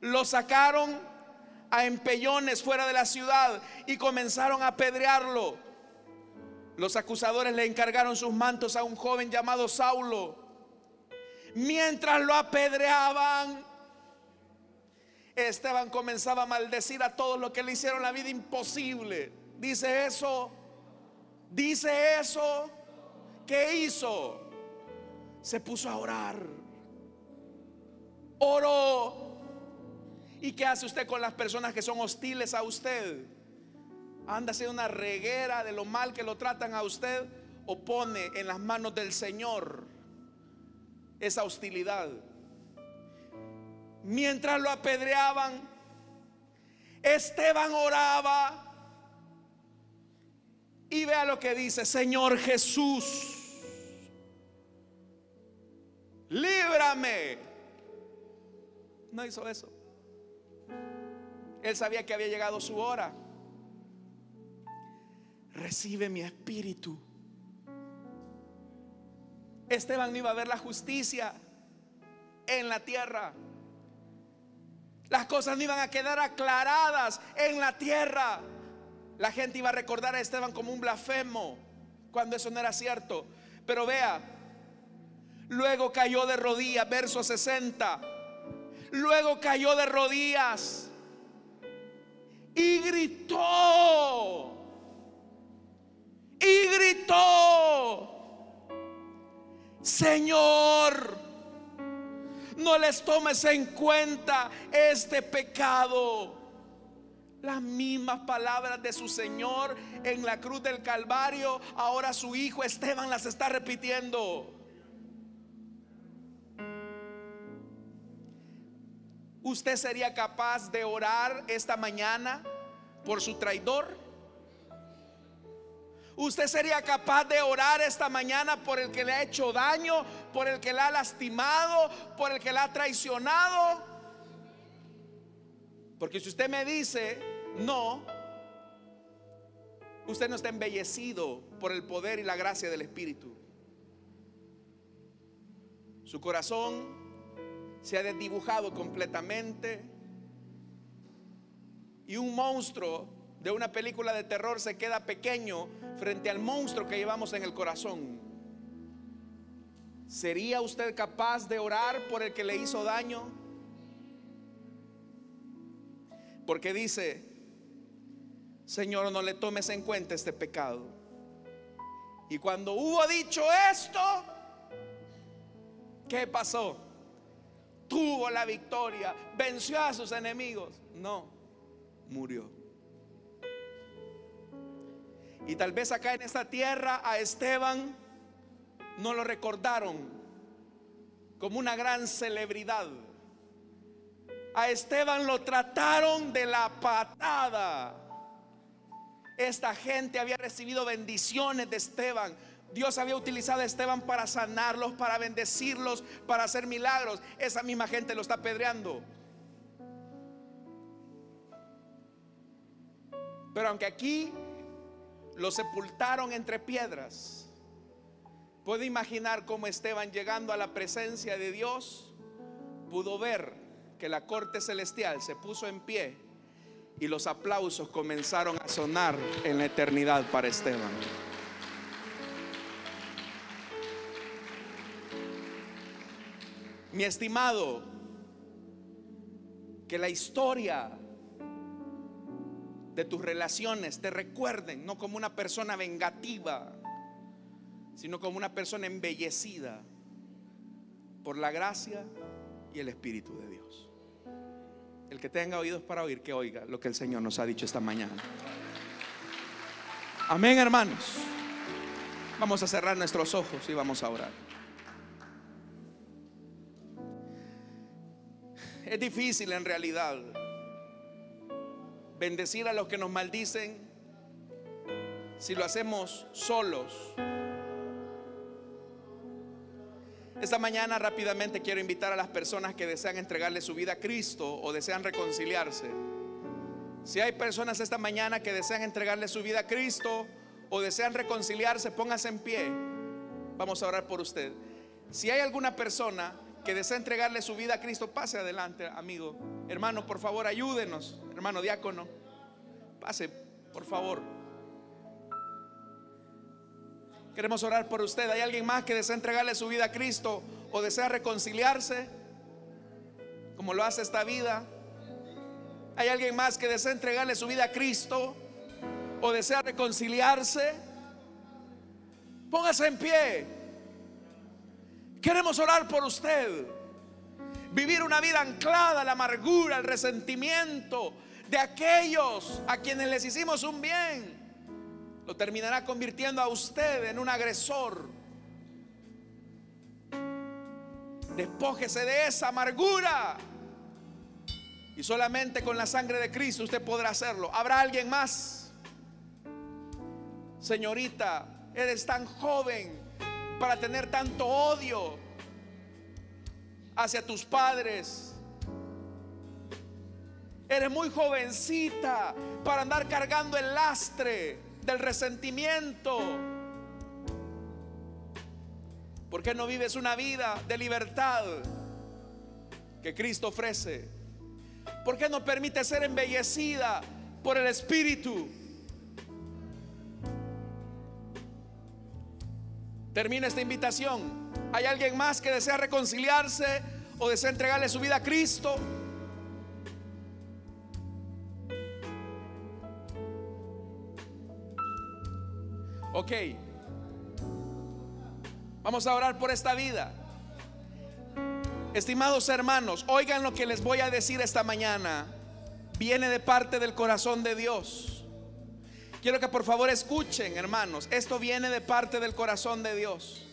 lo sacaron a empellones fuera de la ciudad y comenzaron a apedrearlo. Los acusadores le encargaron sus mantos a un joven llamado Saulo. Mientras lo apedreaban, Esteban comenzaba a maldecir a todos los que le hicieron la vida imposible. Dice eso. ¿Qué hizo? Se puso a orar. Oró. ¿Y qué hace usted con las personas que son hostiles a usted? ¿Anda haciendo una reguera de lo mal que lo tratan a usted? ¿O pone en las manos del Señor esa hostilidad? Mientras lo apedreaban, Esteban oraba. Y vea lo que dice: Señor Jesús, líbrame. No hizo eso. Él sabía que había llegado su hora. Recibe mi espíritu. Esteban no iba a ver la justicia en la tierra. Las cosas no iban a quedar aclaradas en la tierra. La gente iba a recordar a Esteban como un blasfemo, cuando eso no era cierto. Pero vea, luego cayó de rodillas, verso 60. Luego cayó de rodillas y gritó. Señor, no les tomes en cuenta este pecado. Las mismas palabras de su Señor en la cruz del Calvario, ahora su hijo Esteban las está repitiendo. ¿Usted sería capaz de orar esta mañana por su traidor? ¿Usted sería capaz de orar esta mañana por el que le ha hecho daño, por el que le ha lastimado, por el que le ha traicionado? Porque si usted me dice no, usted no está embellecido por el poder y la gracia del Espíritu. Su corazón se ha desdibujado completamente y un monstruo de una película de terror se queda pequeño frente al monstruo que llevamos en el corazón. ¿Sería usted capaz de orar por el que le hizo daño? Porque dice: Señor, no le tomes en cuenta este pecado. Y cuando hubo dicho esto, ¿Qué pasó? Tuvo la victoria, venció a sus enemigos. No, murió. Y tal vez acá en esta tierra a Esteban no lo recordaron como una gran celebridad. A Esteban lo trataron de la patada. Esta gente había recibido bendiciones de Esteban. Dios había utilizado a Esteban para sanarlos, para bendecirlos, para hacer milagros. Esa misma gente lo está apedreando. Pero aunque aquí lo sepultaron entre piedras, puedo imaginar cómo Esteban, llegando a la presencia de Dios, pudo ver que la corte celestial se puso en pie y los aplausos comenzaron a sonar en la eternidad para Esteban. Mi estimado, que la historia de tus relaciones te recuerden no como una persona vengativa, sino como una persona embellecida por la gracia y el Espíritu de Dios. El que tenga oídos para oír, que oiga lo que el Señor nos ha dicho esta mañana. Amén, hermanos. Vamos a cerrar nuestros ojos y vamos a orar. Es difícil en realidad bendecir a los que nos maldicen si lo hacemos solos. Esta mañana rápidamente quiero invitar a las personas que desean entregarle su vida a Cristo o desean reconciliarse. Si hay personas esta mañana que desean entregarle su vida a Cristo o desean reconciliarse, póngase en pie. Vamos a orar por usted. Si hay alguna persona que desea entregarle su vida a Cristo, pase adelante, amigo. Hermano, por favor, ayúdenos. Hermano diácono, pase, por favor. Queremos orar por usted. ¿Hay alguien más que desea entregarle su vida a Cristo o desea reconciliarse como lo hace esta vida? ¿Hay alguien más que desea entregarle su vida a Cristo o desea reconciliarse? Póngase en pie. Queremos orar por usted. Vivir una vida anclada a la amargura, al resentimiento de aquellos a quienes les hicimos un bien, lo terminará convirtiendo a usted en un agresor. Despójese de esa amargura y solamente con la sangre de Cristo usted podrá hacerlo. ¿Habrá alguien más? Señorita, eres tan joven para tener tanto odio hacia tus padres. Eres muy jovencita para andar cargando el lastre del resentimiento. ¿Por qué no vives una vida de libertad que Cristo ofrece? ¿Por qué no permites ser embellecida por el Espíritu? Termina esta invitación. ¿Hay alguien más que desea reconciliarse o desea entregarle su vida a Cristo? Ok, vamos a orar por esta vida. Estimados hermanos, oigan lo que les voy a decir esta mañana. Viene de parte del corazón de Dios. Quiero que por favor escuchen, hermanos. Esto viene de parte del corazón de Dios.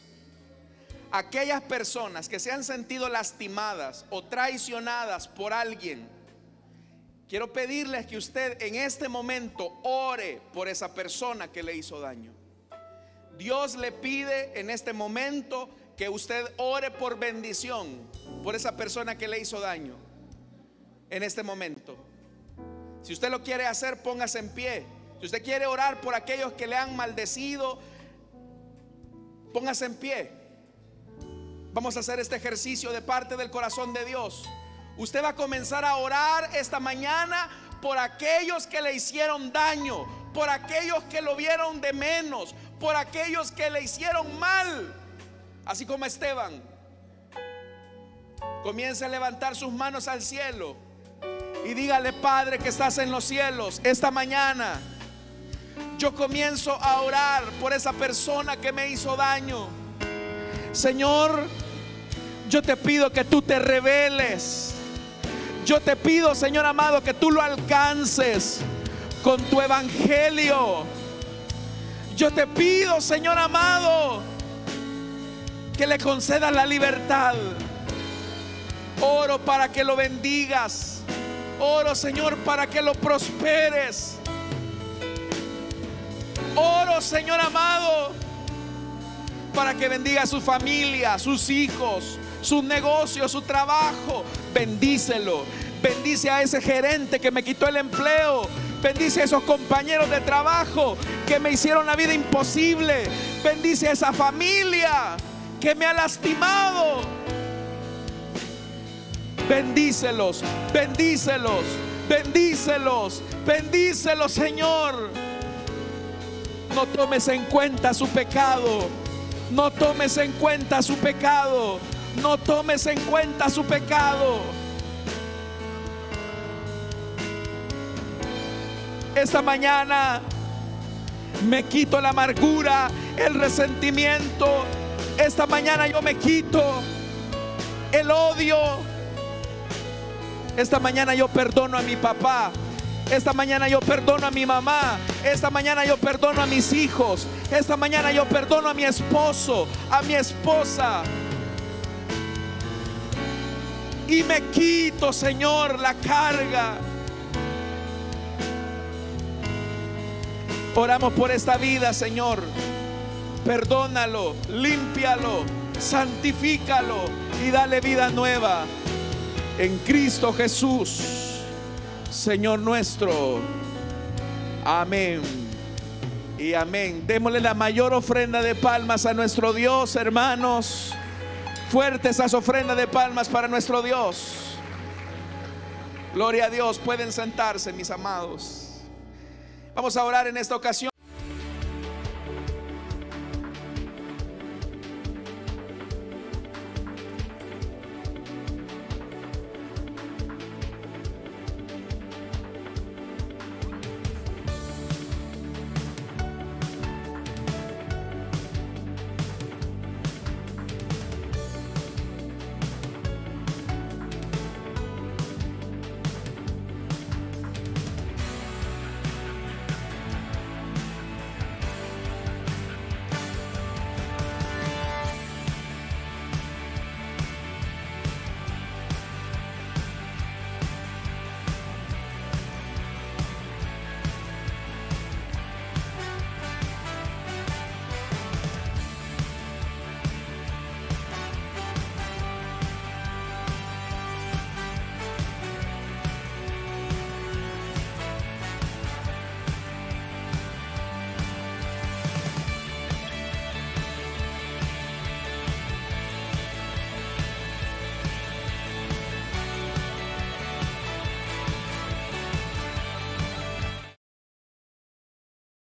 Aquellas personas que se han sentido lastimadas o traicionadas por alguien, quiero pedirles que usted en este momento ore por esa persona que le hizo daño. Dios le pide en este momento que usted ore por bendición por esa persona que le hizo daño. En este momento, si usted lo quiere hacer, póngase en pie. Si usted quiere orar por aquellos que le han maldecido, póngase en pie. Vamos a hacer este ejercicio de parte del corazón de Dios. Usted va a comenzar a orar esta mañana por aquellos que le hicieron daño, por aquellos que lo vieron de menos, por aquellos que le hicieron mal. Así como Esteban. Comience a levantar sus manos al cielo y dígale: Padre que estás en los cielos, esta mañana yo comienzo a orar por esa persona que me hizo daño. Señor, Yo te pido que tú te reveles. Yo te pido, Señor amado, que tú lo alcances con tu evangelio. Yo te pido, Señor amado, que le concedas la libertad. Oro para que lo bendigas. Oro, Señor, para que lo prosperes. Oro, Señor amado, para que bendiga a su familia, sus hijos, sus negocios, su trabajo. Bendícelo. Bendice a ese gerente que me quitó el empleo. Bendice a esos compañeros de trabajo que me hicieron la vida imposible. Bendice a esa familia que me ha lastimado. Bendícelos, bendícelos, bendícelos, bendícelos, Señor. No tomes en cuenta su pecado. No tomes en cuenta su pecado. No tomes en cuenta su pecado. Esta mañana me quito la amargura, el resentimiento. Esta mañana yo me quito el odio. Esta mañana yo perdono a mi papá. Esta mañana yo perdono a mi mamá. Esta mañana yo perdono a mis hijos. Esta mañana yo perdono a mi esposo, a mi esposa. Y me quito, Señor, la carga. Oramos por esta vida, Señor. Perdónalo, límpialo, santifícalo y dale vida nueva. En Cristo Jesús, Señor nuestro. Amén y amén. Démosle la mayor ofrenda de palmas a nuestro Dios, hermanos. Fuertes esas ofrendas de palmas para nuestro Dios. Gloria a Dios. Pueden sentarse, mis amados. Vamos a orar en esta ocasión.